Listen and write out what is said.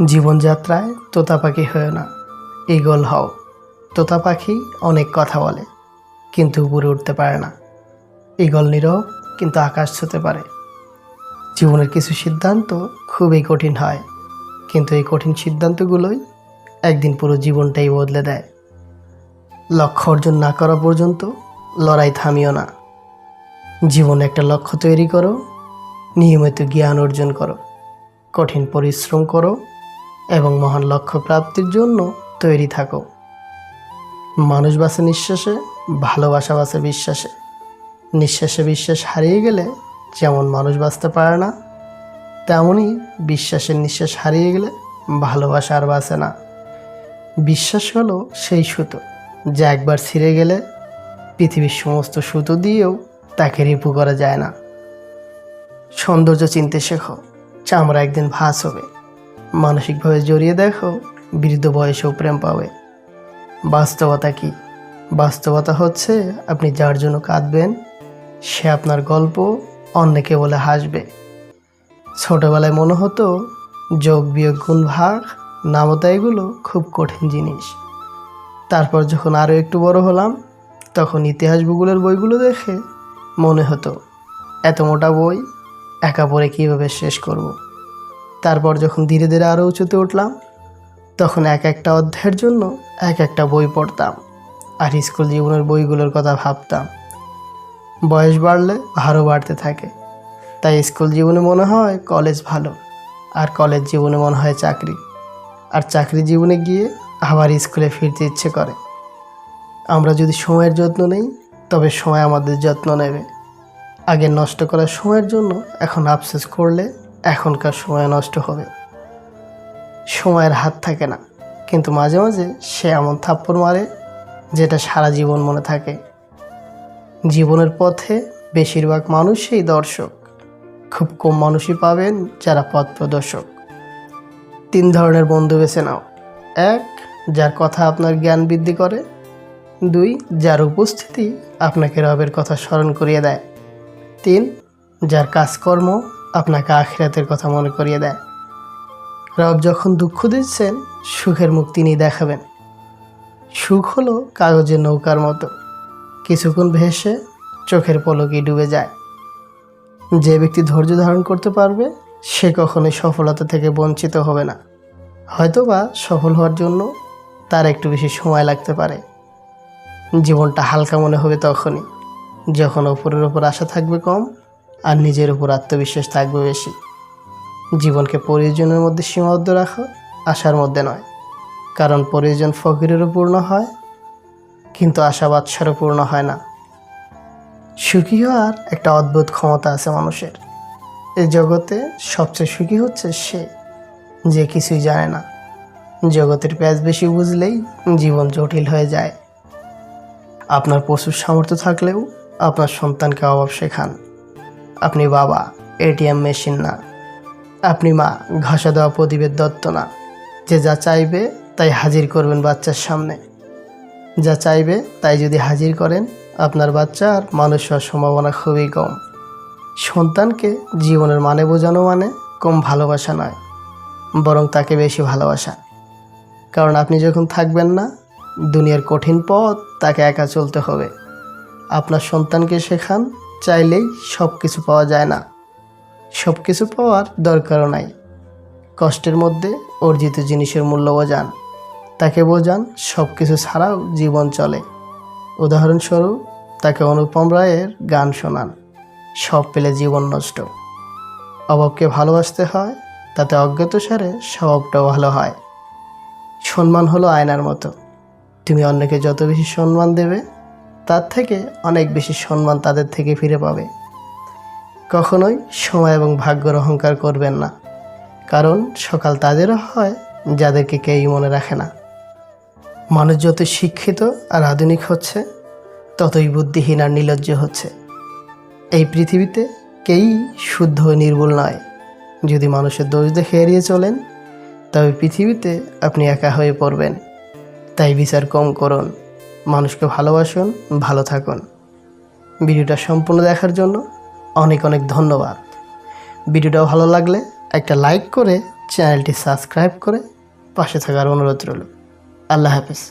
জীবনযাত্রায় তোতা পাখি হয়েও না, ঈগল হও। তোতা পাখি অনেক কথা বলে কিন্তু উপরে উঠতে পারে না। ঈগল নীরব কিন্তু আকাশ ছুঁতে পারে। জীবনের কিছু সিদ্ধান্ত খুবই কঠিন হয়, কিন্তু এই কঠিন সিদ্ধান্তগুলোই একদিন পুরো জীবনটাই বদলে দেয়। লক্ষ্য অর্জন না করা পর্যন্ত লড়াই থামিও না। জীবনে একটা লক্ষ্য তৈরি করো, নিয়মিত জ্ঞান অর্জন করো, কঠিন পরিশ্রম করো এবং মহান লক্ষ্য প্রাপ্তির জন্য তৈরি থাকো। মানুষ বাঁচে নিঃশ্বাসে, ভালোবাসা বাঁচে বিশ্বাসে। নিঃশ্বাসে বিশ্বাস হারিয়ে গেলে যেমন মানুষ বাঁচতে পারে না, তেমনই বিশ্বাসের নিঃশ্বাস হারিয়ে গেলে ভালোবাসা আর বাঁচে না। বিশ্বাস হলো সেই সুতো যা একবার ছিঁড়ে গেলে পৃথিবীর সমস্ত সুতো দিয়েও তাকে রিপু করা যায় না। সৌন্দর্য চিনতে শেখো, চামড়া একদিন ভাঁজ হবে। মানসিকভাবে জড়িয়ে দেখো, বৃদ্ধ বয়সেও প্রেম পাবে। বাস্তবতা কি? বাস্তবতা হচ্ছে আপনি যার জন্য কাঁদবেন সে আপনার গল্প অন্যকে বলে হাসবে। ছোটবেলায় মনে হতো যোগ বিয়োগ গুণ ভাগ নামতা এগুলো খুব কঠিন জিনিস। তারপর যখন আরও একটু বড় হলাম তখন ইতিহাস ভূগোলের বইগুলো দেখে মনে হতো এত মোটা বই একা পড়ে কীভাবে শেষ করব। তারপর যখন ধীরে ধীরে আরও উঁচুতে উঠলাম তখন এক একটা অধ্যায়ের জন্য এক একটা বই পড়তাম আর স্কুল জীবনের বইগুলোর কথা ভাবতাম। বয়স বাড়লে ভারও বাড়তে থাকে, তাই স্কুল জীবনে মনে হয় কলেজ ভালো, আর কলেজ জীবনে মনে হয় চাকরি, আর চাকরি জীবনে গিয়ে আবার স্কুলে ফিরতে ইচ্ছে করে। আমরা যদি সময়ের যত্ন নেই তবে সময় আমাদের যত্ন নেবে। আগে নষ্ট করা সময়ের জন্য এখন আফসোস করলে এখনকার সময় নষ্ট হবে। সময়ের হাত থাকে না, কিন্তু মাঝে মাঝে সে এমন থাপ্পড় মারে যেটা সারা জীবন মনে থাকে। জীবনের পথে বেশিরভাগ মানুষই দর্শক, খুব কম মানুষই পাবেন যারা পথ প্রদর্শক। 3 ধরনের বন্ধু বেছে নাও। 1, যার কথা আপনার জ্ঞান বৃদ্ধি করে। 2, যার উপস্থিতি আপনাকে রবের কথা স্মরণ করিয়ে দেয়। 3, যার কাজকর্ম আপনাকে আখিরাতের কথা মনে করিয়ে দেয়। রব যখন দুঃখ দিচ্ছেন সুখের মুখ তিনি দেখাবেন। সুখ হলো কাগজের নৌকার মতো, কিছুক্ষণ ভেসে চোখের পলকেই ডুবে যায়। যে ব্যক্তি ধৈর্য ধারণ করতে পারবে সে কখনোই সফলতা থেকে বঞ্চিত হবে না। হয়তোবা সফল হওয়ার জন্য তার একটু বেশি সময় লাগতে পারে। জীবনটা হালকা মনে হবে তখনই যখন ওপরের ওপর আশা থাকবে কম আর নিজের উপর আত্মবিশ্বাস থাকবে বেশি। জীবনকে প্রয়োজনের মধ্যে সীমাবদ্ধ রাখো, আশার মধ্যে নয়। কারণ প্রয়োজন ফকিরেরও পূর্ণ হয়, কিন্তু আশা বাদশারও পূর্ণ হয় না। সুখী হওয়ার একটা অদ্ভুত ক্ষমতা আছে মানুষের। এই জগতে সবচেয়ে সুখী হচ্ছে সে যে কিছুই জানে না। জগতের প্যাঁচ বেশি বুঝলেই জীবন জটিল হয়ে যায়। আপনার প্রচুর সামর্থ্য থাকলেও আপনার সন্তানকে অভাব শেখান। আপনি বাবা, এটিএম মেশিন না। আপনি মা, ঘষা দেওয়া প্রদীপের দত্ত না। যে যা চাইবে তাই হাজির করবেন বাচ্চার সামনে। যা চাইবে তাই যদি হাজির করেন আপনার বাচ্চার মানুষ হওয়ার সম্ভাবনা খুবই কম। সন্তানকে জীবনের মানে বোঝানো মানে কম ভালোবাসা নয়, বরং তাকে বেশি ভালোবাসা। কারণ আপনি যখন থাকবেন না দুনিয়ার কঠিন পথ তাকে একা চলতে হবে। আপনার সন্তানকে শেখান চাইলেই সব কিছু পাওয়া যায় না, সব কিছু পাওয়ার দরকারও নাই। কষ্টের মধ্যে অর্জিত জিনিসের মূল্য বোঝান। তাকে বোঝান সব কিছু ছাড়াও জীবন চলে। উদাহরণস্বরূপ তাকে অনুপম রায়ের গান শোনান, সব পেলে জীবন নষ্ট। অভাবকে ভালোবাসতে হয়, তাতে অজ্ঞাতসারে স্বভাবটাও ভালো হয়। সম্মান হলো আয়নার মতো, তুমি অন্যকে যত বেশি সম্মান দেবে তার থেকে অনেক বেশি সম্মান তাদের থেকে ফিরে পাবে। কখনোই সময় এবং ভাগ্যের অহংকার করবেন না, কারণ সকাল তাদেরও হয় যাদেরকে কেউই মনে রাখে না। মানুষ যত শিক্ষিত আর আধুনিক হচ্ছে ততই বুদ্ধিহীন আর নির্লজ্জ হচ্ছে। এই পৃথিবীতে কেউই শুদ্ধ ও নির্ভুল নয়। যদি মানুষের দোষ দেখে এড়িয়ে চলেন তবে পৃথিবীতে আপনি একা হয়ে পড়বেন। তাই বিচার কম করুন, মানুষকে ভালোবাসুন, ভালো থাকুন। ভিডিওটা সম্পূর্ণ দেখার জন্য অনেক অনেক ধন্যবাদ। ভিডিওটা ভালো লাগলে একটা লাইক করে চ্যানেলটি সাবস্ক্রাইব করে পাশে থাকার অনুরোধ রইল। আল্লাহ হাফেজ।